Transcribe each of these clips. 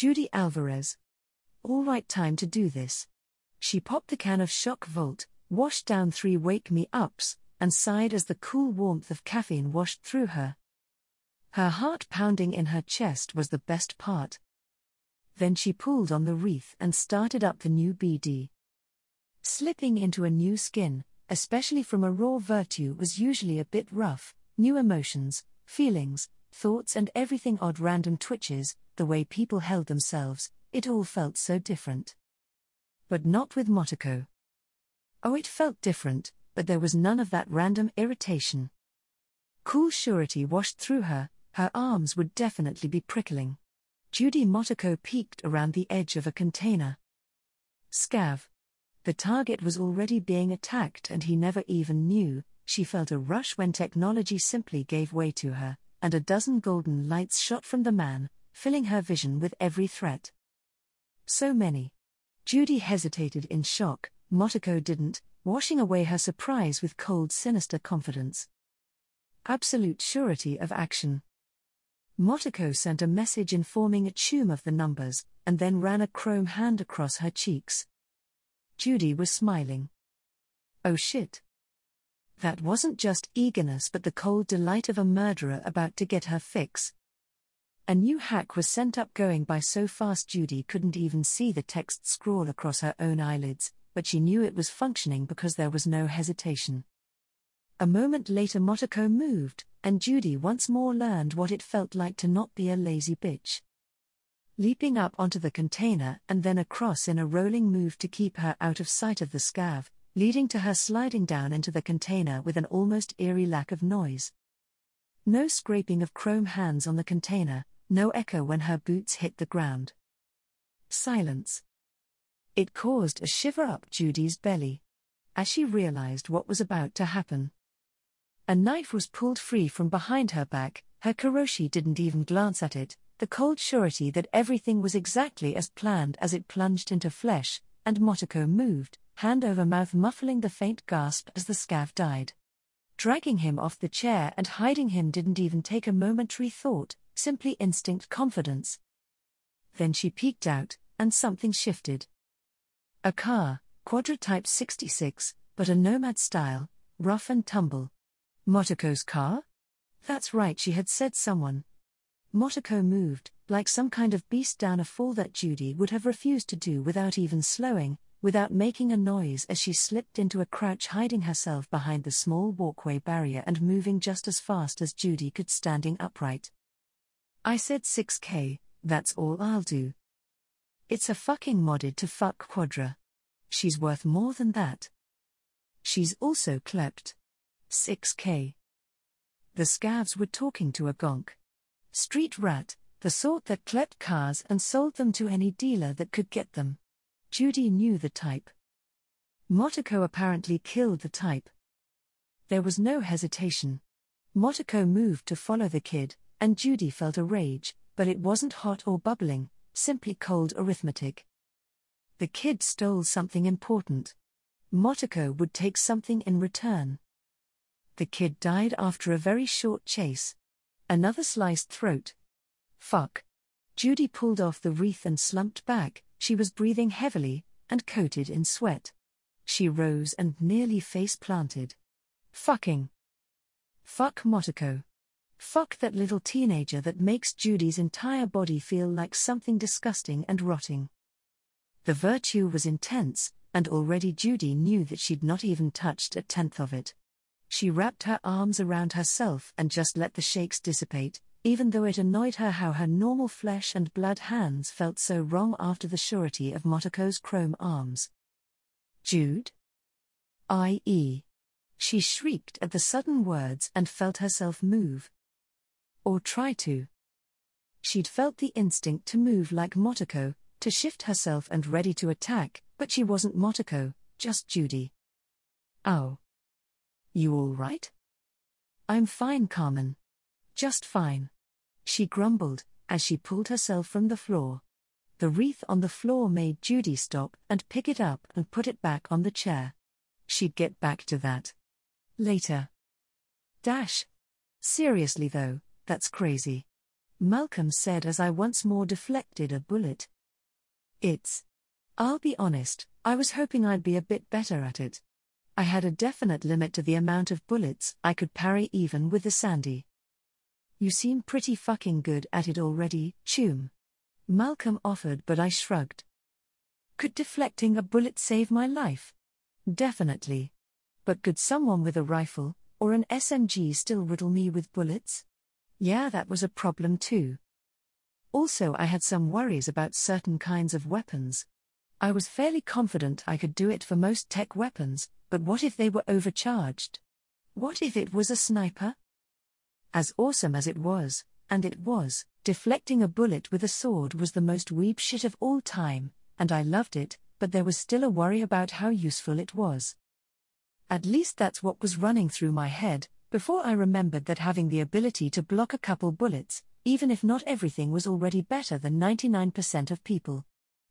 Judy Alvarez. All right, time to do this. She popped the can of Shock Volt, washed down 3 Wake Me Ups, and sighed as the cool warmth of caffeine washed through her. Her heart pounding in her chest was the best part. Then she pulled on the wreath and started up the new BD. Slipping into a new skin, especially from a raw virtue, was usually a bit rough. New emotions, feelings, thoughts, and everything, odd random twitches, the way people held themselves, it all felt so different. But not with Motoko. Oh, it felt different, but there was none of that random irritation. Cool surety washed through her, her arms would definitely be prickling. Judy Motoko peeked around the edge of a container. Scav. The target was already being attacked and he never even knew. She felt a rush when technology simply gave way to her, and a dozen golden lights shot from the man, filling her vision with every threat. So many. Judy hesitated in shock, Motoko didn't, washing away her surprise with cold, sinister confidence. Absolute surety of action. Motoko sent a message informing Achum of the numbers, and then ran a chrome hand across her cheeks. Judy was smiling. Oh shit. That wasn't just eagerness but the cold delight of a murderer about to get her fix. A new hack was sent up, going by so fast Judy couldn't even see the text scrawl across her own eyelids, but she knew it was functioning because there was no hesitation. A moment later Motoko moved, and Judy once more learned what it felt like to not be a lazy bitch. Leaping up onto the container and then across in a rolling move to keep her out of sight of the scav, leading to her sliding down into the container with an almost eerie lack of noise. No scraping of chrome hands on the container, no echo when her boots hit the ground. Silence. It caused a shiver up Judy's belly, as she realized what was about to happen. A knife was pulled free from behind her back, her Kuroshi didn't even glance at it, the cold surety that everything was exactly as planned as it plunged into flesh, and Motoko moved, hand over mouth, muffling the faint gasp as the scav died. Dragging him off the chair and hiding him didn't even take a momentary thought, simply instinct confidence. Then she peeked out, and something shifted. A car, Quadra Type 66, but a Nomad style, rough and tumble. Motoko's car? That's right, she had said someone. Motoko moved, like some kind of beast, down a fall that Judy would have refused to do without even slowing, without making a noise, as she slipped into a crouch, hiding herself behind the small walkway barrier and moving just as fast as Judy could, standing upright. I said 6K, that's all I'll do. It's a fucking modded to fuck Quadra. She's worth more than that. She's also clept. 6K. The scavs were talking to a gonk. Street rat, the sort that clept cars and sold them to any dealer that could get them. Judy knew the type. Motoko apparently killed the type. There was no hesitation. Motoko moved to follow the kid, and Judy felt a rage, but it wasn't hot or bubbling, simply cold arithmetic. The kid stole something important. Motoko would take something in return. The kid died after a very short chase. Another sliced throat. Fuck. Judy pulled off the wreath and slumped back. She was breathing heavily, and coated in sweat. She rose and nearly face-planted. Fucking. Fuck Motoko. Fuck that little teenager that makes Judy's entire body feel like something disgusting and rotting. The virtue was intense, and already Judy knew that she'd not even touched a tenth of it. She wrapped her arms around herself and just let the shakes dissipate, even though it annoyed her how her normal flesh and blood hands felt so wrong after the surety of Motoko's chrome arms. Jude? I.e. She shrieked at the sudden words and felt herself move. Or try to. She'd felt the instinct to move like Motoko, to shift herself and ready to attack, but she wasn't Motoko, just Judy. Ow. You all right? I'm fine, Carmen. Just fine. She grumbled, as she pulled herself from the floor. The wreath on the floor made Judy stop and pick it up and put it back on the chair. She'd get back to that later. Dash. Seriously though, that's crazy. Malcolm said as I once more deflected a bullet. I'll be honest, I was hoping I'd be a bit better at it. I had a definite limit to the amount of bullets I could parry even with the Sandy. You seem pretty fucking good at it already, Chum. Malcolm offered, but I shrugged. Could deflecting a bullet save my life? Definitely. But could someone with a rifle, or an SMG still riddle me with bullets? Yeah, that was a problem too. Also, I had some worries about certain kinds of weapons. I was fairly confident I could do it for most tech weapons, but what if they were overcharged? What if it was a sniper? As awesome as it was, and it was, deflecting a bullet with a sword was the most weeb shit of all time, and I loved it, but there was still a worry about how useful it was. At least that's what was running through my head, before I remembered that having the ability to block a couple bullets, even if not everything, was already better than 99% of people.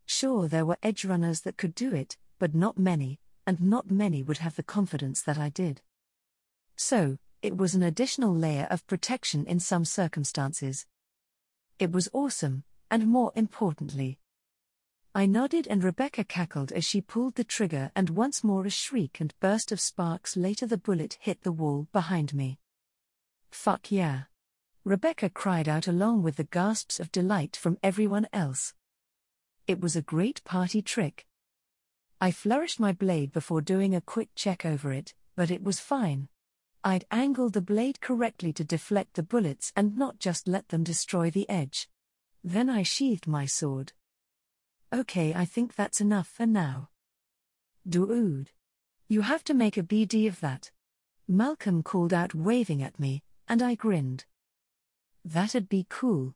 Sure, there were edge runners that could do it, but not many, and not many would have the confidence that I did. So, it was an additional layer of protection in some circumstances. It was awesome, and more importantly. I nodded and Rebecca cackled as she pulled the trigger, and once more a shriek and burst of sparks later the bullet hit the wall behind me. Fuck yeah. Rebecca cried out along with the gasps of delight from everyone else. It was a great party trick. I flourished my blade before doing a quick check over it, but it was fine. I'd angled the blade correctly to deflect the bullets and not just let them destroy the edge. Then I sheathed my sword. Okay, I think that's enough for now. Dude. You have to make a BD of that. Malcolm called out, waving at me, and I grinned. That'd be cool.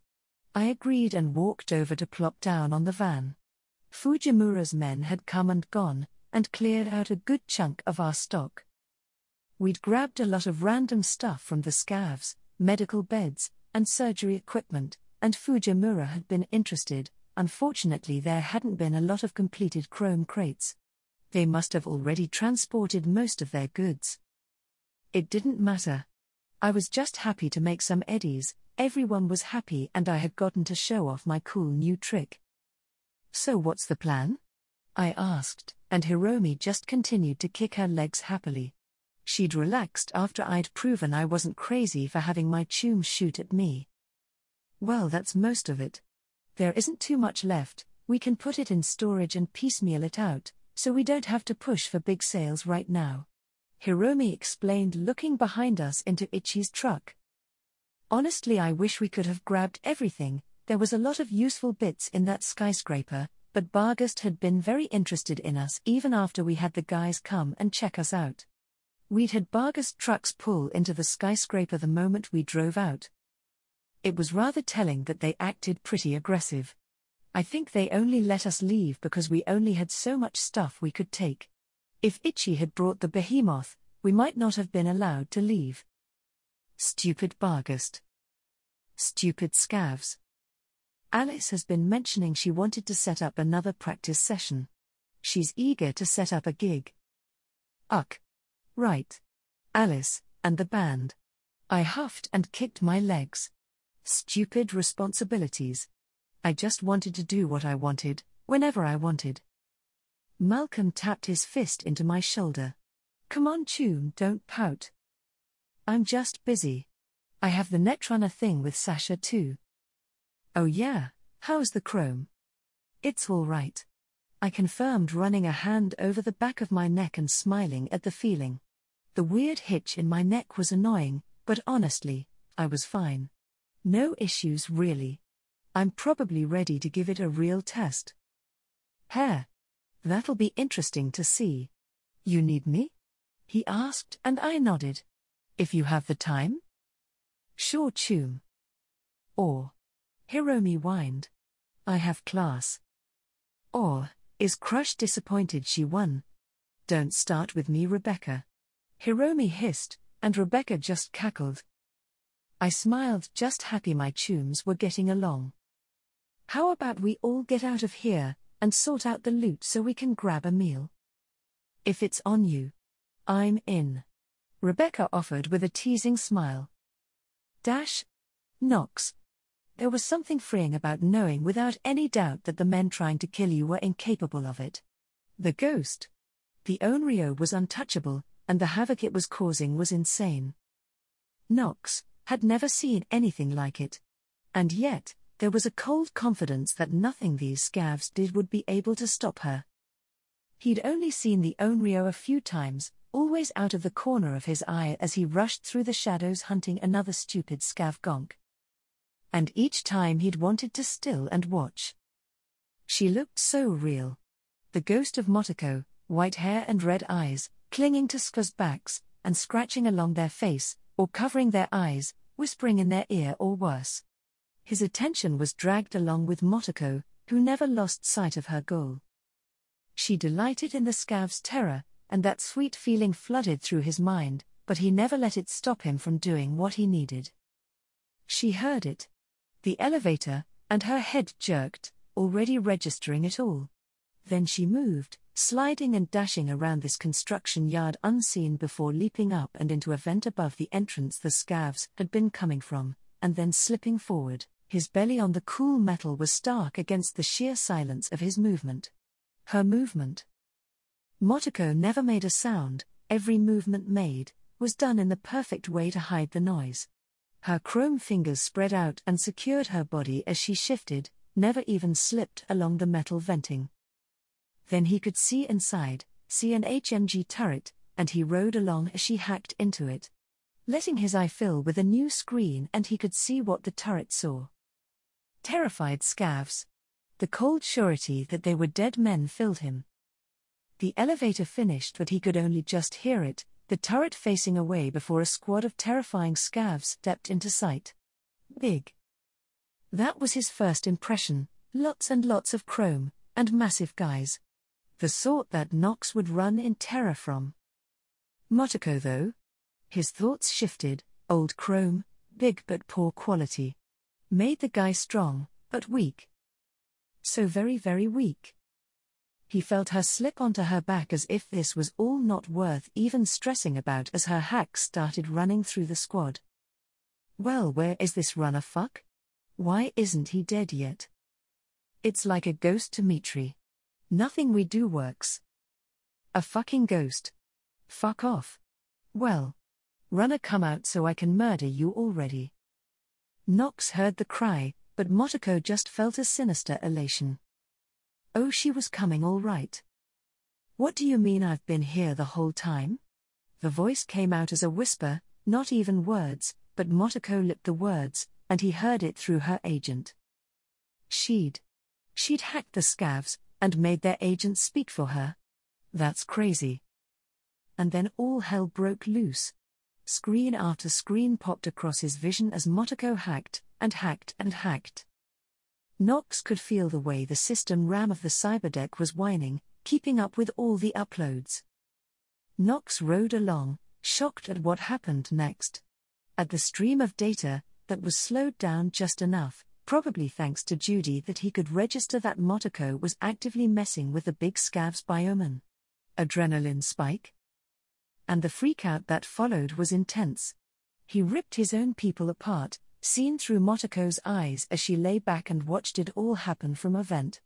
I agreed and walked over to plop down on the van. Fujimura's men had come and gone, and cleared out a good chunk of our stock. We'd grabbed a lot of random stuff from the scavs, medical beds, and surgery equipment, and Fujimura had been interested. Unfortunately, there hadn't been a lot of completed chrome crates. They must have already transported most of their goods. It didn't matter. I was just happy to make some eddies, everyone was happy, and I had gotten to show off my cool new trick. So what's the plan? I asked, and Hiromi just continued to kick her legs happily. She'd relaxed after I'd proven I wasn't crazy for having my chum shoot at me. Well, that's most of it. There isn't too much left, we can put it in storage and piecemeal it out, so we don't have to push for big sales right now. Hiromi explained, looking behind us into Ichi's truck. Honestly, I wish we could have grabbed everything. There was a lot of useful bits in that skyscraper, but Bargast had been very interested in us even after we had the guys come and check us out. We'd had Bargast trucks pull into the skyscraper the moment we drove out. It was rather telling that they acted pretty aggressive. I think they only let us leave because we only had so much stuff we could take. If Ichi had brought the behemoth, we might not have been allowed to leave. Stupid Bargast. Stupid scavs. Alice has been mentioning she wanted to set up another practice session. She's eager to set up a gig. Uck. Right. Alice, and the band. I huffed and kicked my legs. Stupid responsibilities. I just wanted to do what I wanted, whenever I wanted. Malcolm tapped his fist into my shoulder. Come on, Chum, don't pout. I'm just busy. I have the Netrunner thing with Sasha too. Oh yeah, how's the chrome? It's all right. I confirmed, running a hand over the back of my neck and smiling at the feeling. The weird hitch in my neck was annoying, but honestly, I was fine. No issues really. I'm probably ready to give it a real test. Hair. That'll be interesting to see. You need me? He asked, and I nodded. If you have the time? Sure, Chum. Or. Hiromi whined. I have class. Or, is Crush disappointed she won? Don't start with me, Rebecca. Hiromi hissed, and Rebecca just cackled. I smiled, just happy my chums were getting along. How about we all get out of here, and sort out the loot so we can grab a meal? If it's on you. I'm in. Rebecca offered with a teasing smile. Nox. There was something freeing about knowing without any doubt that the men trying to kill you were incapable of it. The ghost. The Onryo was untouchable, and the havoc it was causing was insane. Nox had never seen anything like it. And yet, there was a cold confidence that nothing these scavs did would be able to stop her. He'd only seen the Onryo a few times, always out of the corner of his eye as he rushed through the shadows hunting another stupid scav gonk. And each time he'd wanted to still and watch. She looked so real. The ghost of Motoko, white hair and red eyes, clinging to scavs' backs, and scratching along their face, or covering their eyes, whispering in their ear or worse. His attention was dragged along with Motoko, who never lost sight of her goal. She delighted in the scav's terror, and that sweet feeling flooded through his mind, but he never let it stop him from doing what he needed. She heard it. The elevator, and her head jerked, already registering it all. Then she moved, sliding and dashing around this construction yard unseen before leaping up and into a vent above the entrance the scavs had been coming from, and then slipping forward. His belly on the cool metal was stark against the sheer silence of his movement. Her movement. Motoko never made a sound, every movement made was done in the perfect way to hide the noise. Her chrome fingers spread out and secured her body as she shifted, never even slipped along the metal venting. Then he could see inside, see an HMG turret, and he rode along as she hacked into it. Letting his eye fill with a new screen and he could see what the turret saw. Terrified scavs. The cold surety that they were dead men filled him. The elevator finished but he could only just hear it, the turret facing away before a squad of terrifying scavs stepped into sight. Big. That was his first impression, lots and lots of chrome, and massive guys. The sort that Nox would run in terror from. Motoko though? His thoughts shifted, old chrome, big but poor quality. Made the guy strong, but weak. So very, very weak. He felt her slip onto her back as if this was all not worth even stressing about as her hacks started running through the squad. Well, where is this runner fuck? Why isn't he dead yet? It's like a ghost to Mitri. Nothing we do works. A fucking ghost. Fuck off. Well. Runner, come out so I can murder you already. Nox heard the cry, but Motoko just felt a sinister elation. Oh, she was coming all right. What do you mean I've been here the whole time? The voice came out as a whisper, not even words, but Motoko lipped the words, and he heard it through her agent. She'd hacked the scavs, and made their agent speak for her. That's crazy. And then all hell broke loose. Screen after screen popped across his vision as Motoko hacked, and hacked and hacked. Nox could feel the way the system RAM of the cyberdeck was whining, keeping up with all the uploads. Nox rode along, shocked at what happened next. At the stream of data, that was slowed down just enough, probably thanks to Judy, that he could register that Motoko was actively messing with the big scavs bioman. Adrenaline spike? And the freakout that followed was intense. He ripped his own people apart, seen through Motoko's eyes as she lay back and watched it all happen from a vent.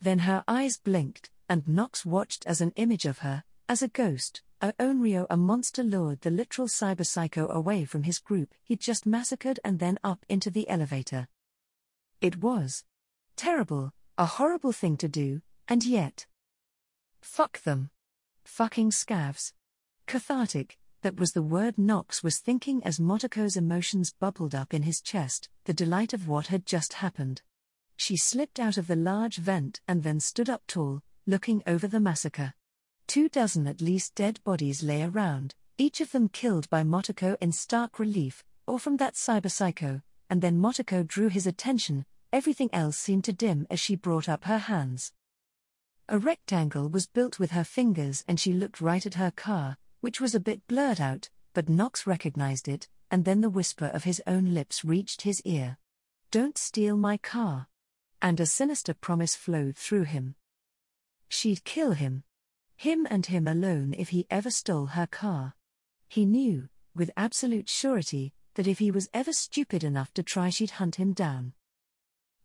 Then her eyes blinked, and Nox watched as an image of her, as a ghost, a Onryo, a monster, lured the literal cyberpsycho away from his group he'd just massacred and then up into the elevator. It was terrible, a horrible thing to do, and yet. Fuck them. Fucking scavs. Cathartic, that was the word Nox was thinking as Motoko's emotions bubbled up in his chest, the delight of what had just happened. She slipped out of the large vent and then stood up tall, looking over the massacre. 24 at least dead bodies lay around, each of them killed by Motoko in stark relief, or from that cyberpsycho, and then Motoko drew his attention, everything else seemed to dim as she brought up her hands. A rectangle was built with her fingers and she looked right at her car, which was a bit blurred out, but Nox recognized it, and then the whisper of his own lips reached his ear. Don't steal my car. And a sinister promise flowed through him. She'd kill him. Him and him alone if he ever stole her car. He knew, with absolute surety, that if he was ever stupid enough to try, she'd hunt him down.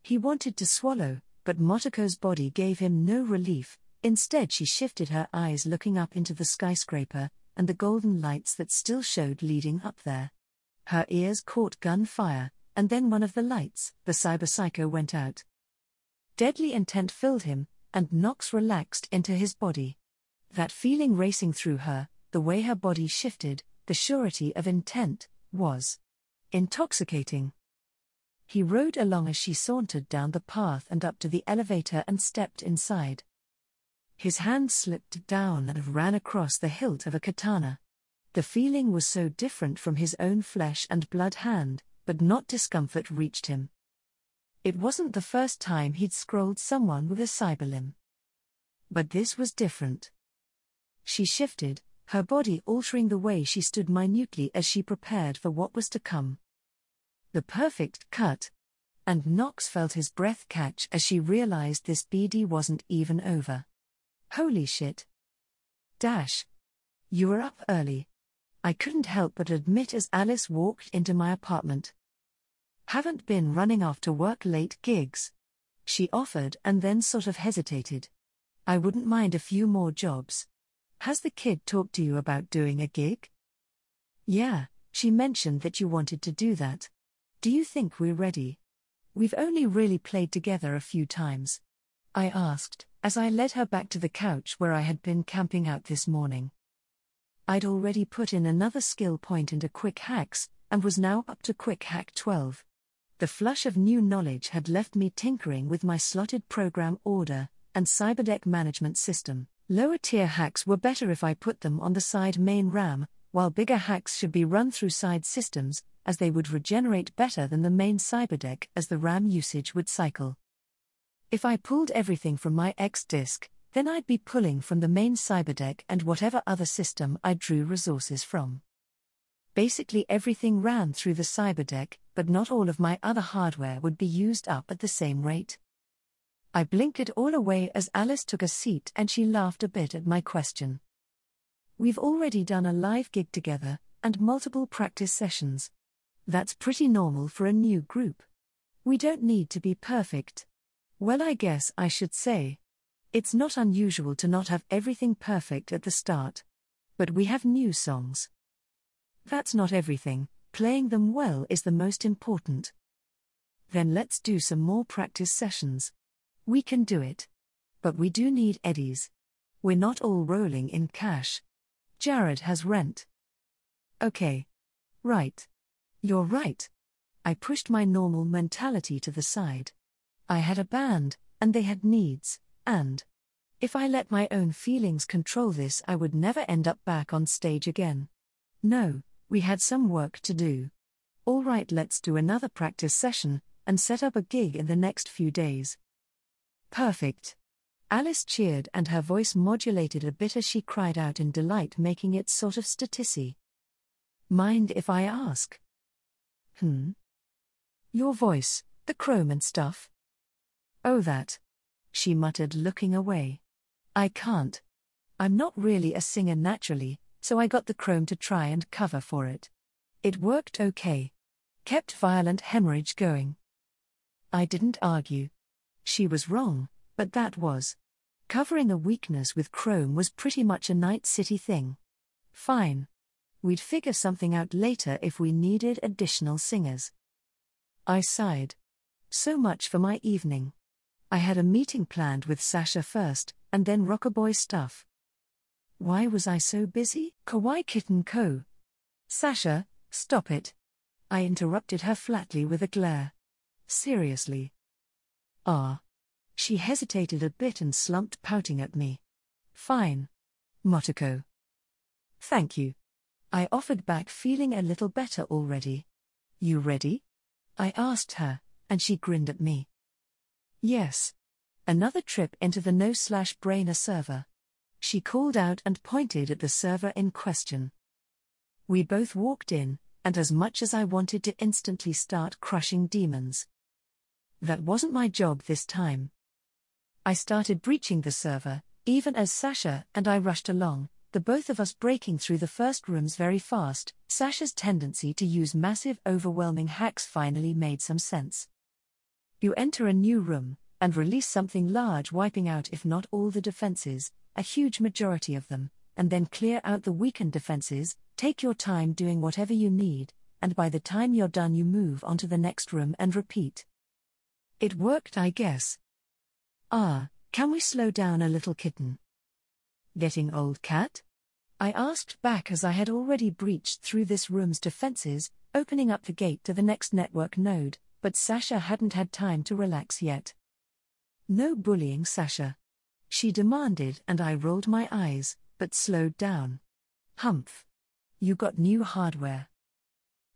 He wanted to swallow, but Motoko's body gave him no relief. Instead, she shifted her eyes, looking up into the skyscraper and the golden lights that still showed leading up there. Her ears caught gunfire, and then one of the lights, the cyber psycho, went out. Deadly intent filled him, and Nox relaxed into his body. That feeling racing through her, the way her body shifted, the surety of intent, was intoxicating. He rode along as she sauntered down the path and up to the elevator and stepped inside. His hand slipped down and ran across the hilt of a katana. The feeling was so different from his own flesh and blood hand, but not discomfort reached him. It wasn't the first time he'd scrolled someone with a cyberlimb. But this was different. She shifted, her body altering the way she stood minutely as she prepared for what was to come. The perfect cut. And Nox felt his breath catch as she realized this BD wasn't even over. Holy shit. Dash. You were up early. I couldn't help but admit as Alice walked into my apartment. Haven't been running after work late gigs. She offered and then sort of hesitated. I wouldn't mind a few more jobs. Has the kid talked to you about doing a gig? Yeah, she mentioned that you wanted to do that. Do you think we're ready? We've only really played together a few times. I asked, as I led her back to the couch where I had been camping out this morning. I'd already put in another skill point into Quick Hacks, and was now up to Quick Hack 12. The flush of new knowledge had left me tinkering with my slotted program order and cyberdeck management system. Lower tier hacks were better if I put them on the side main RAM, while bigger hacks should be run through side systems, as they would regenerate better than the main cyberdeck as the RAM usage would cycle. If I pulled everything from my X disk, then I'd be pulling from the main cyberdeck and whatever other system I drew resources from. Basically everything ran through the cyberdeck, but not all of my other hardware would be used up at the same rate. I blinked it all away as Alice took a seat and she laughed a bit at my question. We've already done a live gig together, and multiple practice sessions. That's pretty normal for a new group. We don't need to be perfect. Well, I guess I should say. It's not unusual to not have everything perfect at the start. But we have new songs. That's not everything, playing them well is the most important. Then let's do some more practice sessions. We can do it. But we do need eddies. We're not all rolling in cash. Jared has rent. Okay. Right. You're right. I pushed my normal mentality to the side. I had a band, and they had needs, and if I let my own feelings control this, I would never end up back on stage again. No, we had some work to do. All right, let's do another practice session, and set up a gig in the next few days. Perfect. Alice cheered and her voice modulated a bit as she cried out in delight, making it sort of statisy. Mind if I ask? Your voice, the chrome and stuff? Oh, that. She muttered, looking away. I can't. I'm not really a singer naturally, so I got the chrome to try and cover for it. It worked okay. Kept violent hemorrhage going. I didn't argue. She was wrong, but that was. Covering a weakness with chrome was pretty much a Night City thing. Fine. We'd figure something out later if we needed additional singers. I sighed. So much for my evening. I had a meeting planned with Sasha first, and then Rockaboy stuff. Why was I so busy? Kawaii Kitten Co. Sasha, stop it. I interrupted her flatly with a glare. Seriously. She hesitated a bit and slumped, pouting at me. Fine. Motoko. Thank you. I offered back, feeling a little better already. You ready? I asked her, and she grinned at me. Yes. Another trip into the No/Brainer server. She called out and pointed at the server in question. We both walked in, and as much as I wanted to instantly start crushing demons, that wasn't my job this time. I started breaching the server, even as Sasha and I rushed along, the both of us breaking through the first rooms very fast. Sasha's tendency to use massive, overwhelming hacks finally made some sense. You enter a new room, and release something large, wiping out, if not all the defenses, a huge majority of them, and then clear out the weakened defenses. Take your time doing whatever you need, and by the time you're done you move on to the next room and repeat. It worked, I guess. Can we slow down a little, kitten? Getting old, cat? I asked back as I had already breached through this room's defenses, opening up the gate to the next network node, but Sasha hadn't had time to relax yet. No bullying, Sasha, she demanded, and I rolled my eyes, but slowed down. Humph. You got new hardware?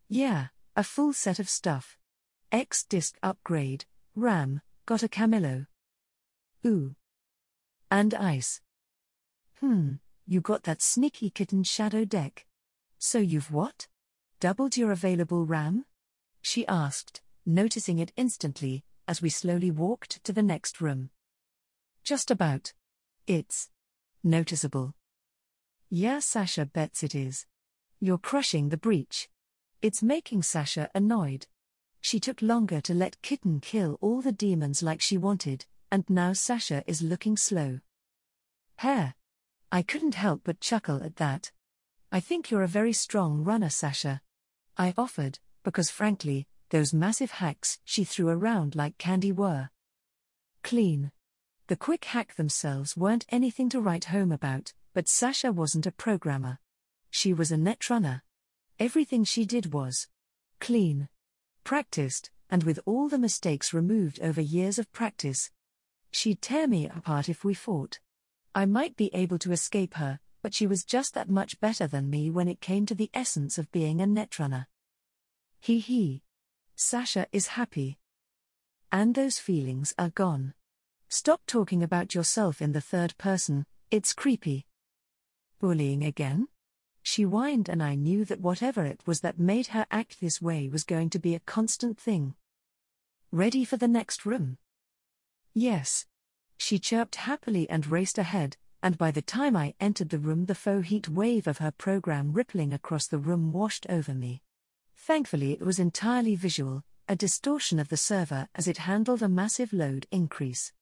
Yeah, a full set of stuff. X-disk upgrade, RAM, got a Camillo. Ooh. And ice. You got that sneaky kitten shadow deck. So you've what? Doubled your available RAM? She asked, noticing it instantly, as we slowly walked to the next room. Just about. It's noticeable. Yeah, Sasha bets it is. You're crushing the breach. It's making Sasha annoyed. She took longer to let Kitten kill all the demons like she wanted, and now Sasha is looking slow. Hair. I couldn't help but chuckle at that. I think you're a very strong runner, Sasha, I offered, because frankly, those massive hacks she threw around like candy were clean. The quick hack themselves weren't anything to write home about, but Sasha wasn't a programmer. She was a netrunner. Everything she did was clean, practiced, and with all the mistakes removed over years of practice. She'd tear me apart if we fought. I might be able to escape her, but she was just that much better than me when it came to the essence of being a netrunner. Hee. Sasha is happy. And those feelings are gone. Stop talking about yourself in the third person, it's creepy. Bullying again? She whined, and I knew that whatever it was that made her act this way was going to be a constant thing. Ready for the next room? Yes. She chirped happily and raced ahead, and by the time I entered the room the faux heat wave of her program rippling across the room washed over me. Thankfully it was entirely visual, a distortion of the server as it handled a massive load increase.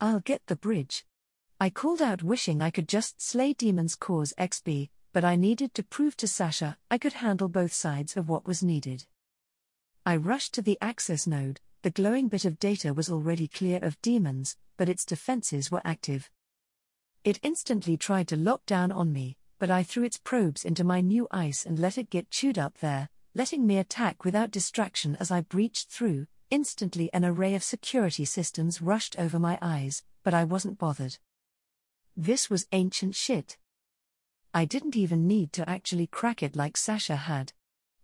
I'll get the bridge. I called out, wishing I could just slay demons cause XP, but I needed to prove to Sasha I could handle both sides of what was needed. I rushed to the access node. The glowing bit of data was already clear of demons, but its defenses were active. It instantly tried to lock down on me, but I threw its probes into my new ice and let it get chewed up there, letting me attack without distraction as I breached through. Instantly an array of security systems rushed over my eyes, but I wasn't bothered. This was ancient shit. I didn't even need to actually crack it like Sasha had.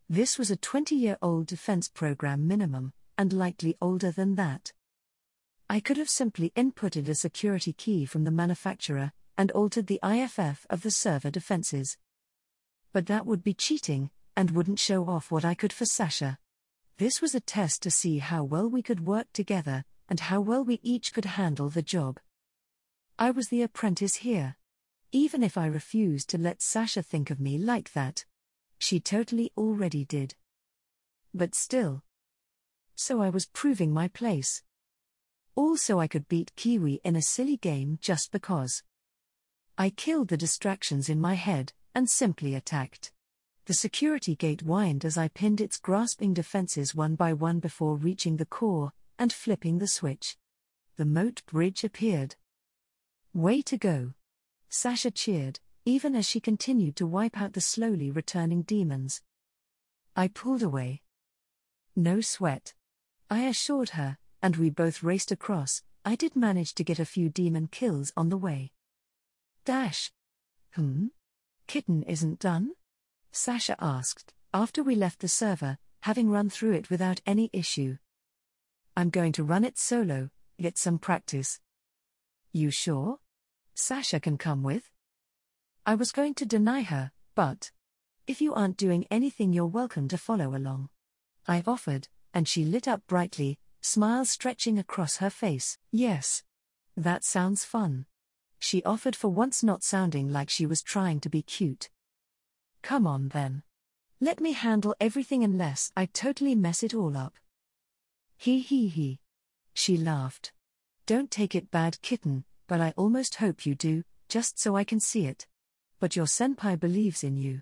This was a 20-year-old defense program minimum, and likely older than that. I could have simply inputted a security key from the manufacturer, and altered the IFF of the server defenses. But that would be cheating, and wouldn't show off what I could for Sasha. This was a test to see how well we could work together, and how well we each could handle the job. I was the apprentice here. Even if I refused to let Sasha think of me like that. She totally already did. But still. So I was proving my place. Also I could beat Kiwi in a silly game just because. I killed the distractions in my head, and simply attacked. The security gate whined as I pinned its grasping defenses one by one before reaching the core, and flipping the switch. The moat bridge appeared. Way to go. Sasha cheered, even as she continued to wipe out the slowly returning demons. I pulled away. No sweat, I assured her, and we both raced across. I did manage to get a few demon kills on the way. Dash. Kitten isn't done? Sasha asked, after we left the server, having run through it without any issue. I'm going to run it solo, get some practice. You sure? Sasha can come with? I was going to deny her, but if you aren't doing anything you're welcome to follow along. I offered, and she lit up brightly, smile stretching across her face. Yes. That sounds fun. She offered, for once not sounding like she was trying to be cute. Come on then. Let me handle everything unless I totally mess it all up. He. She laughed. Don't take it bad, kitten, but I almost hope you do, just so I can see it. But your senpai believes in you.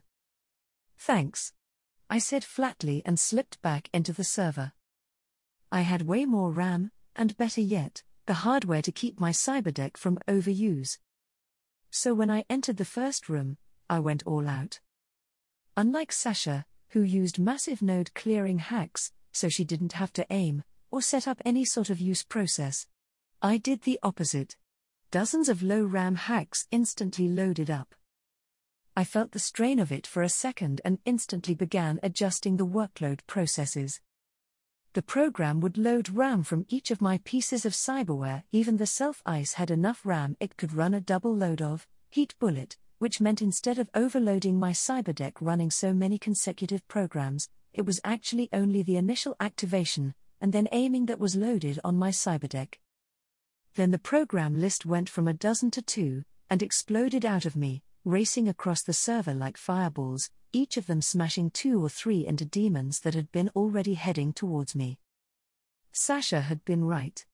Thanks, I said flatly and slipped back into the server. I had way more RAM, and better yet, the hardware to keep my cyberdeck from overuse. So when I entered the first room, I went all out. Unlike Sasha, who used massive node clearing hacks, so she didn't have to aim, or set up any sort of use process, I did the opposite. Dozens of low RAM hacks instantly loaded up. I felt the strain of it for a second and instantly began adjusting the workload processes. The program would load RAM from each of my pieces of cyberware. Even the self-ice had enough RAM it could run a double load of Heat Bullet, which meant instead of overloading my cyberdeck running so many consecutive programs, it was actually only the initial activation, and then aiming that was loaded on my cyberdeck. Then the program list went from a dozen to 2, and exploded out of me, racing across the server like fireballs, each of them smashing 2 or 3 into demons that had been already heading towards me. Sasha had been right.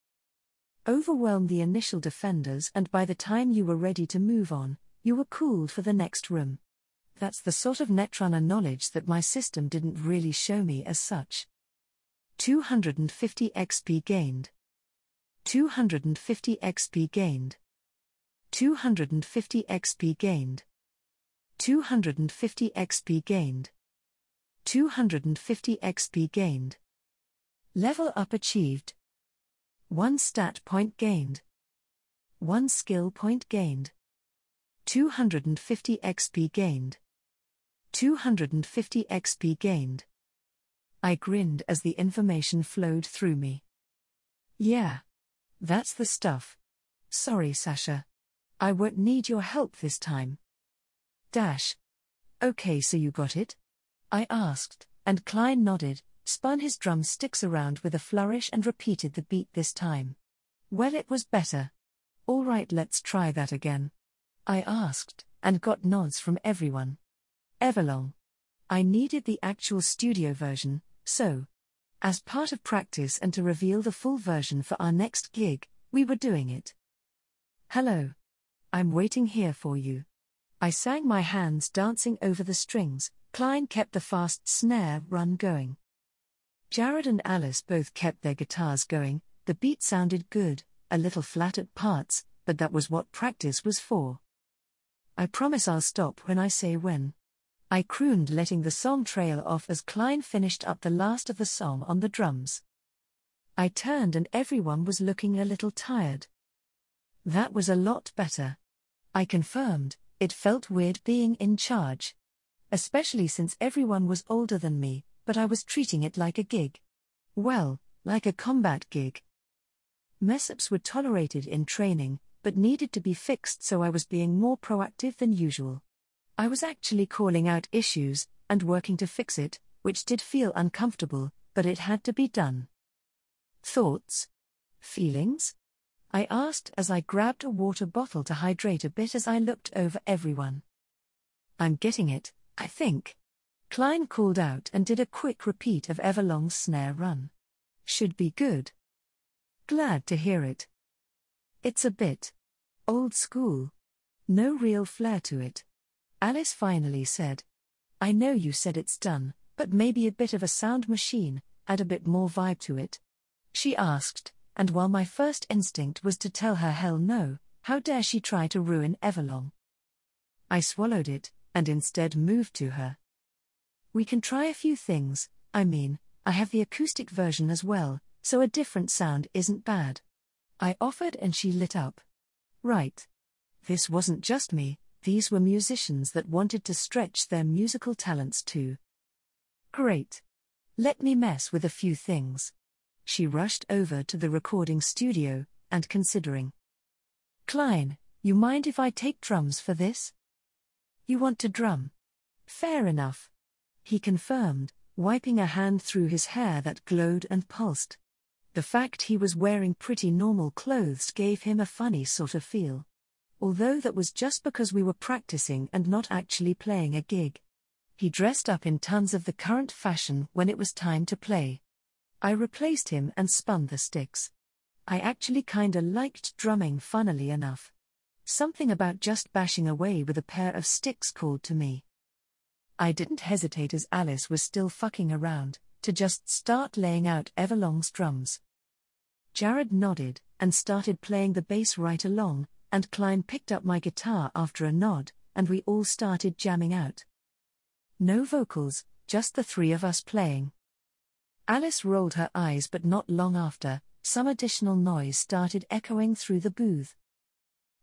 Overwhelm the initial defenders, and by the time you were ready to move on, you were cooled for the next room. That's the sort of netrunner knowledge that my system didn't really show me as such. 250 XP gained. 250 XP gained. 250 XP gained. 250 XP gained. 250 XP gained. Level up achieved. 1 stat point gained. 1 skill point gained. 250 XP gained. 250 XP gained. I grinned as the information flowed through me. Yeah. That's the stuff. Sorry, Sasha. I won't need your help this time. Okay, so you got it? I asked, and Klein nodded, spun his drumsticks around with a flourish and repeated the beat this time. Well, it was better. All right, let's try that again. I asked, and got nods from everyone. Everlong. I needed the actual studio version, so, as part of practice and to reveal the full version for our next gig, we were doing it. Hello. I'm waiting here for you. I sang, my hands dancing over the strings. Klein kept the fast snare run going. Jared and Alice both kept their guitars going. The beat sounded good, a little flat at parts, but that was what practice was for. I promise I'll stop when I say when. I crooned, letting the song trail off as Klein finished up the last of the song on the drums. I turned and everyone was looking a little tired. That was a lot better. I confirmed. It felt weird being in charge. Especially since everyone was older than me, but I was treating it like a gig. Well, like a combat gig. Mess-ups were tolerated in training, but needed to be fixed, so I was being more proactive than usual. I was actually calling out issues, and working to fix it, which did feel uncomfortable, but it had to be done. Thoughts? Feelings? I asked as I grabbed a water bottle to hydrate a bit as I looked over everyone. I'm getting it, I think. Klein called out and did a quick repeat of Everlong's snare run. Should be good. Glad to hear it. It's a bit old school. No real flair to it. Alice finally said. I know you said it's done, but maybe a bit of a sound machine, add a bit more vibe to it. She asked, and while my first instinct was to tell her hell no, how dare she try to ruin Everlong? I swallowed it, and instead moved to her. We can try a few things. I have the acoustic version as well, so a different sound isn't bad. I offered and she lit up. Right. This wasn't just me, these were musicians that wanted to stretch their musical talents too. Great. Let me mess with a few things. She rushed over to the recording studio, and considering. Klein, you mind if I take drums for this? You want to drum? Fair enough. He confirmed, wiping a hand through his hair that glowed and pulsed. The fact he was wearing pretty normal clothes gave him a funny sort of feel. Although that was just because we were practicing and not actually playing a gig. He dressed up in tons of the current fashion when it was time to play. I replaced him and spun the sticks. I actually kinda liked drumming, funnily enough. Something about just bashing away with a pair of sticks called to me. I didn't hesitate, as Alice was still fucking around, to just start laying out Everlong strums. Jared nodded and started playing the bass right along, and Klein picked up my guitar after a nod, and we all started jamming out. No vocals, just the three of us playing. Alice rolled her eyes, but not long after, some additional noise started echoing through the booth.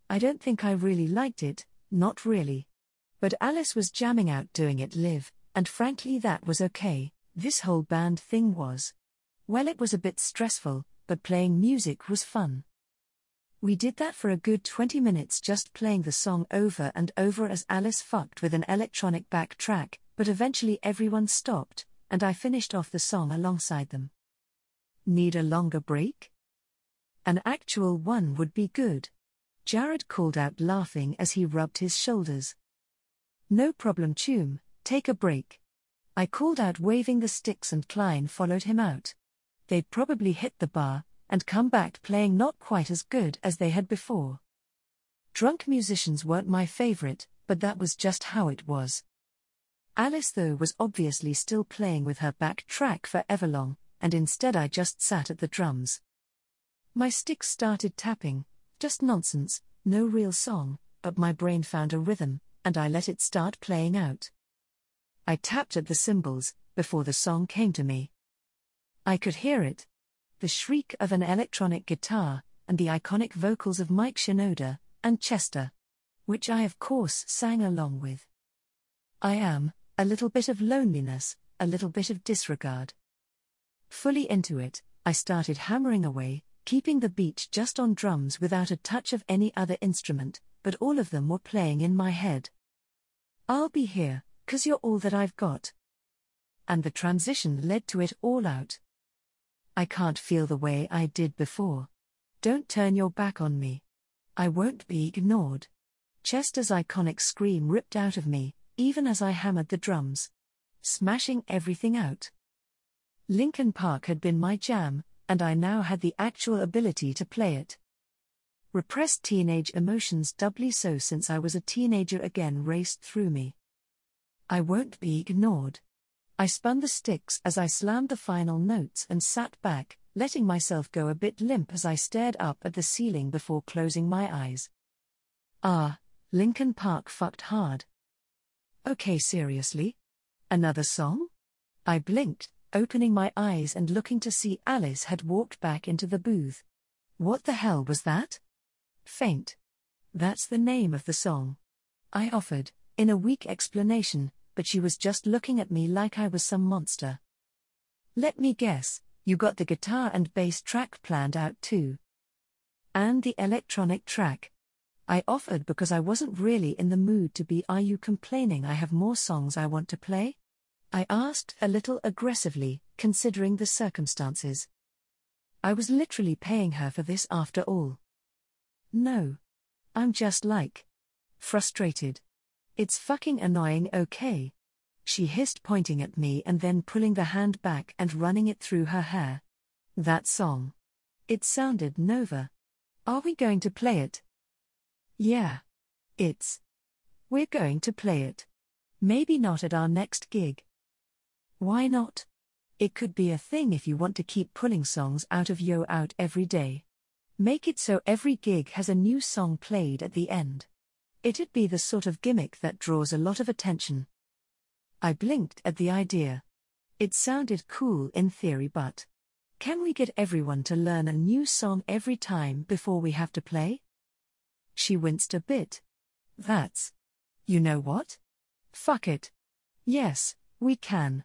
I don't think I really liked it, not really. But Alice was jamming out doing it live, and frankly that was okay. This whole band thing was. Well, it was a bit stressful, but playing music was fun. We did that for a good 20 minutes, just playing the song over and over as Alice fucked with an electronic backtrack, but eventually everyone stopped, and I finished off the song alongside them. Need a longer break? An actual one would be good. Jared called out, laughing as he rubbed his shoulders. No problem, Chum, take a break. I called out, waving the sticks, and Klein followed him out. They'd probably hit the bar, and come back playing not quite as good as they had before. Drunk musicians weren't my favorite, but that was just how it was. Alice, though, was obviously still playing with her backtrack for Everlong, and instead I just sat at the drums. My sticks started tapping, just nonsense, no real song, but my brain found a rhythm, and I let it start playing out. I tapped at the cymbals, before the song came to me. I could hear it. The shriek of an electronic guitar, and the iconic vocals of Mike Shinoda and Chester, which I of course sang along with. I am, a little bit of loneliness, a little bit of disregard. Fully into it, I started hammering away, keeping the beat just on drums without a touch of any other instrument, but all of them were playing in my head. I'll be here, 'cause you're all that I've got. And the transition led to it all out. I can't feel the way I did before. Don't turn your back on me. I won't be ignored. Chester's iconic scream ripped out of me, even as I hammered the drums, smashing everything out. Linkin Park had been my jam, and I now had the actual ability to play it. Repressed teenage emotions, doubly so since I was a teenager again, raced through me. I won't be ignored. I spun the sticks as I slammed the final notes and sat back, letting myself go a bit limp as I stared up at the ceiling before closing my eyes. Linkin Park fucked hard. Okay, seriously? Another song? I blinked, opening my eyes and looking to see Alice had walked back into the booth. What the hell was that? Faint. That's the name of the song, I offered, in a weak explanation, but she was just looking at me like I was some monster. Let me guess, you got the guitar and bass track planned out too? And the electronic track? I offered because I wasn't really in the mood to be. Are you complaining I have more songs I want to play? I asked a little aggressively, considering the circumstances. I was literally paying her for this after all. No. I'm just frustrated. It's fucking annoying, okay? She hissed, pointing at me and then pulling the hand back and running it through her hair. That song. It sounded Nova. Are we going to play it? Yeah. We're going to play it. Maybe not at our next gig. Why not? It could be a thing if you want to keep pulling songs out of yo out every day. Make it so every gig has a new song played at the end. It'd be the sort of gimmick that draws a lot of attention. I blinked at the idea. It sounded cool in theory, but can we get everyone to learn a new song every time before we have to play? She winced a bit. You know what? Fuck it. Yes, we can.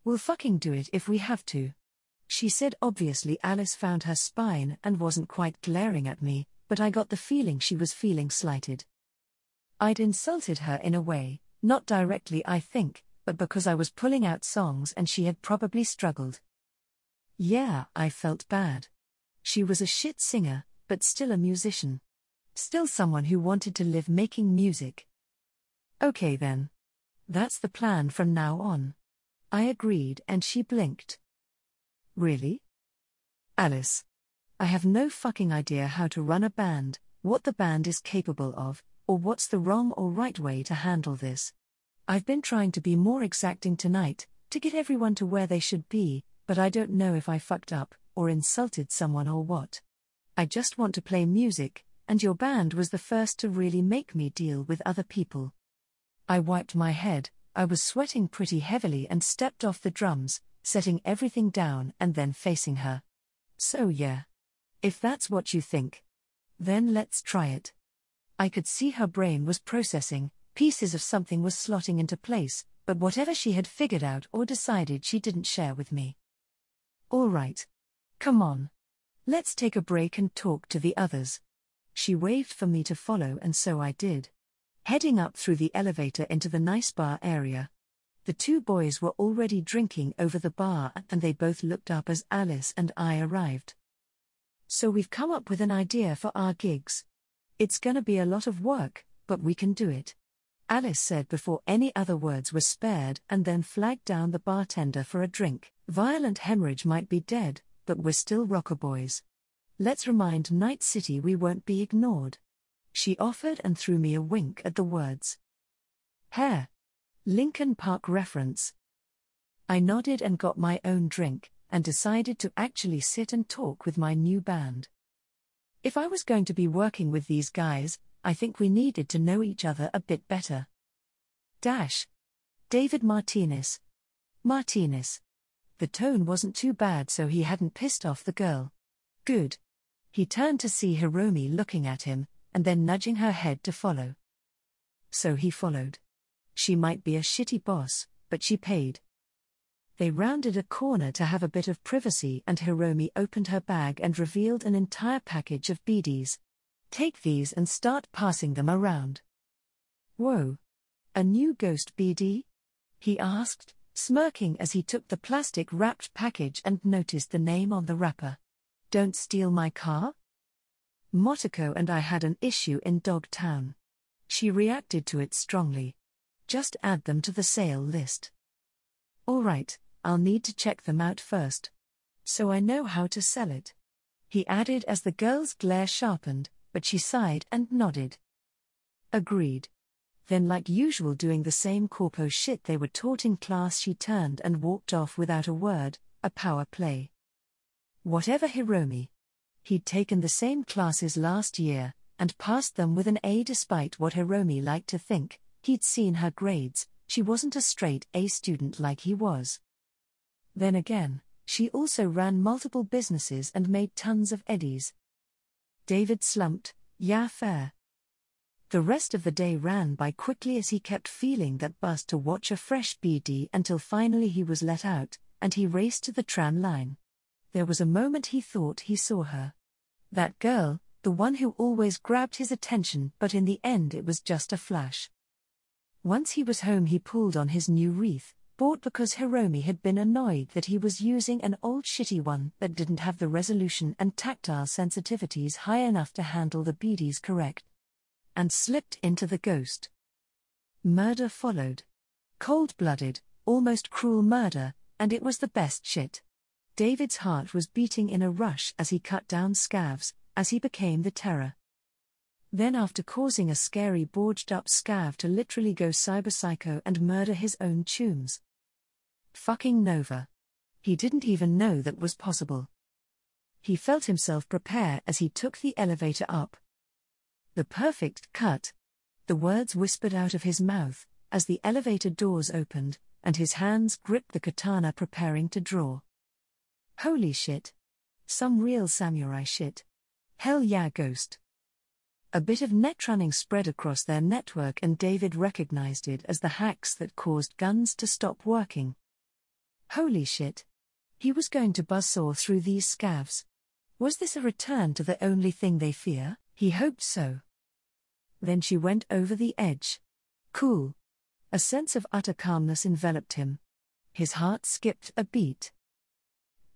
We'll fucking do it if we have to. She said. Obviously Alice found her spine and wasn't quite glaring at me, but I got the feeling she was feeling slighted. I'd insulted her in a way, not directly I think, but because I was pulling out songs and she had probably struggled. Yeah, I felt bad. She was a shit singer, but still a musician. Still someone who wanted to live making music. Okay then. That's the plan from now on. I agreed and she blinked. Really? Alice. I have no fucking idea how to run a band, what the band is capable of, or what's the wrong or right way to handle this. I've been trying to be more exacting tonight, to get everyone to where they should be, but I don't know if I fucked up, or insulted someone or what. I just want to play music, and your band was the first to really make me deal with other people. I wiped my head, I was sweating pretty heavily and stepped off the drums, setting everything down and then facing her. So yeah. If that's what you think, then let's try it. I could see her brain was processing, pieces of something was slotting into place, but whatever she had figured out or decided she didn't share with me. All right. Come on. Let's take a break and talk to the others. She waved for me to follow and so I did. Heading up through the elevator into the nice bar area. The two boys were already drinking over the bar and they both looked up as Alice and I arrived. So we've come up with an idea for our gigs. It's gonna be a lot of work, but we can do it. Alice said before any other words were spared and then flagged down the bartender for a drink. Violent hemorrhage might be dead, but we're still rocker boys. Let's remind Night City we won't be ignored. She offered and threw me a wink at the words. Hair. Lincoln Park reference. I nodded and got my own drink, and decided to actually sit and talk with my new band. If I was going to be working with these guys, I think we needed to know each other a bit better. David Martinez. The tone wasn't too bad so he hadn't pissed off the girl. Good. He turned to see Hiromi looking at him, and then nudging her head to follow. So he followed. She might be a shitty boss, but she paid. They rounded a corner to have a bit of privacy and Hiromi opened her bag and revealed an entire package of BDs. Take these and start passing them around. Whoa. A new ghost BD? He asked, smirking as he took the plastic-wrapped package and noticed the name on the wrapper. Don't steal my car? Motoko and I had an issue in Dogtown. She reacted to it strongly. Just add them to the sale list. All right. I'll need to check them out first. So I know how to sell it. He added as the girl's glare sharpened, but she sighed and nodded. Agreed. Then like usual doing the same corpo shit they were taught in class she turned and walked off without a word, a power play. Whatever Hiromi. He'd taken the same classes last year, and passed them with an A despite what Hiromi liked to think, he'd seen her grades, she wasn't a straight A student like he was. Then again, she also ran multiple businesses and made tons of eddies. David slumped, yeah fair. The rest of the day ran by quickly as he kept feeling that buzz to watch a fresh BD until finally he was let out, and he raced to the tram line. There was a moment he thought he saw her. That girl, the one who always grabbed his attention, but in the end it was just a flash. Once he was home he pulled on his new wreath, bought because Hiromi had been annoyed that he was using an old shitty one that didn't have the resolution and tactile sensitivities high enough to handle the BDs correct. And slipped into the ghost. Murder followed. Cold-blooded, almost cruel murder, and it was the best shit. David's heart was beating in a rush as he cut down scavs, as he became the terror. Then after causing a scary borged-up scav to literally go cyber-psycho and murder his own tombs. Fucking Nova. He didn't even know that was possible. He felt himself prepare as he took the elevator up. The perfect cut. The words whispered out of his mouth, as the elevator doors opened, and his hands gripped the katana preparing to draw. Holy shit. Some real samurai shit. Hell yeah ghost. A bit of net running spread across their network and David recognized it as the hacks that caused guns to stop working. Holy shit. He was going to buzzsaw through these scavs. Was this a return to the only thing they fear? He hoped so. Then she went over the edge. Cool. A sense of utter calmness enveloped him. His heart skipped a beat.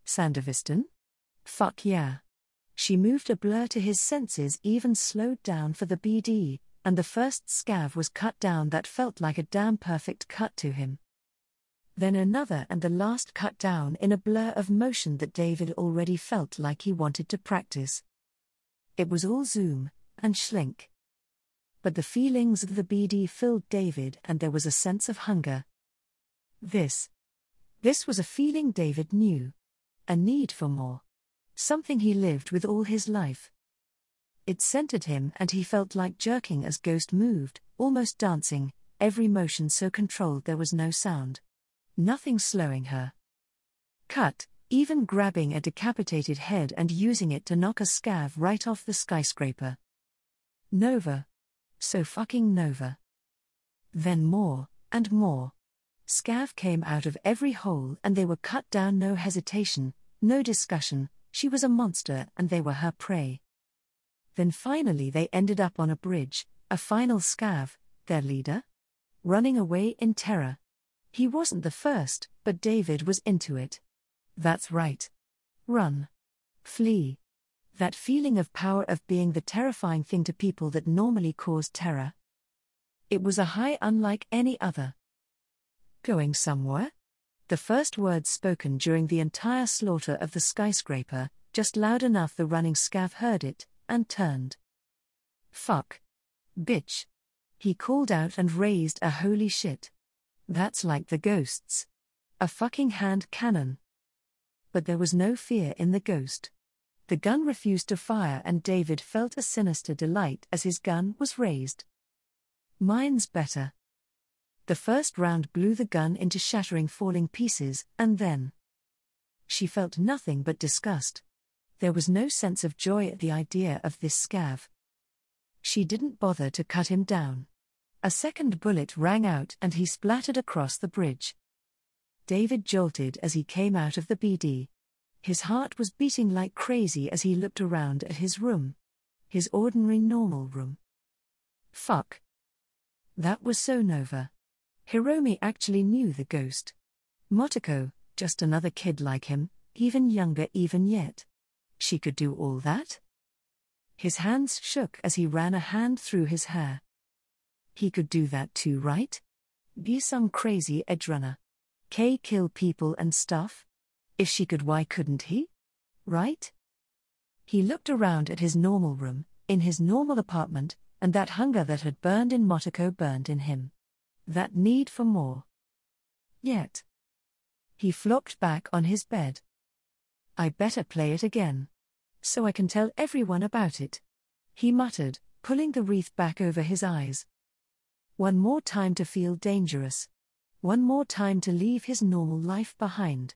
Sandevistan? Fuck yeah. She moved a blur to his senses, even slowed down for the BD, and the first scav was cut down that felt like a damn perfect cut to him. Then another, and the last cut down in a blur of motion that David already felt like he wanted to practice. It was all zoom and schlink. But the feelings of the BD filled David, and there was a sense of hunger. This was a feeling David knew. A need for more. Something he lived with all his life. It centered him, and he felt like jerking as Ghost moved, almost dancing, every motion so controlled there was no sound. Nothing slowing her. Cut, even grabbing a decapitated head and using it to knock a scav right off the skyscraper. Nova. So fucking Nova. Then more, and more. Scav came out of every hole and they were cut down, no hesitation, no discussion. She was a monster and they were her prey. Then finally they ended up on a bridge, a final scav, their leader? Running away in terror. He wasn't the first, but David was into it. That's right. Run. Flee. That feeling of power, of being the terrifying thing to people that normally cause terror. It was a high unlike any other. Going somewhere? The first words spoken during the entire slaughter of the skyscraper, just loud enough the running scav heard it, and turned. Fuck. Bitch. He called out and raised a holy shit. That's like the ghosts. A fucking hand cannon. But there was no fear in the ghost. The gun refused to fire, and David felt a sinister delight as his gun was raised. Mine's better. The first round blew the gun into shattering, falling pieces, and then she felt nothing but disgust. There was no sense of joy at the idea of this scav. She didn't bother to cut him down. A second bullet rang out and he splattered across the bridge. David jolted as he came out of the BD. His heart was beating like crazy as he looked around at his room. His ordinary normal room. Fuck. That was so Nova. Hiromi actually knew the ghost. Motoko, just another kid like him, even younger even yet. She could do all that? His hands shook as he ran a hand through his hair. He could do that too, right? Be some crazy edgerunner. Kill people and stuff? If she could, why couldn't he? Right? He looked around at his normal room, in his normal apartment, and that hunger that had burned in Motoko burned in him. That need for more. Yet. He flopped back on his bed. I better play it again. So I can tell everyone about it. He muttered, pulling the wreath back over his eyes. One more time to feel dangerous. One more time to leave his normal life behind.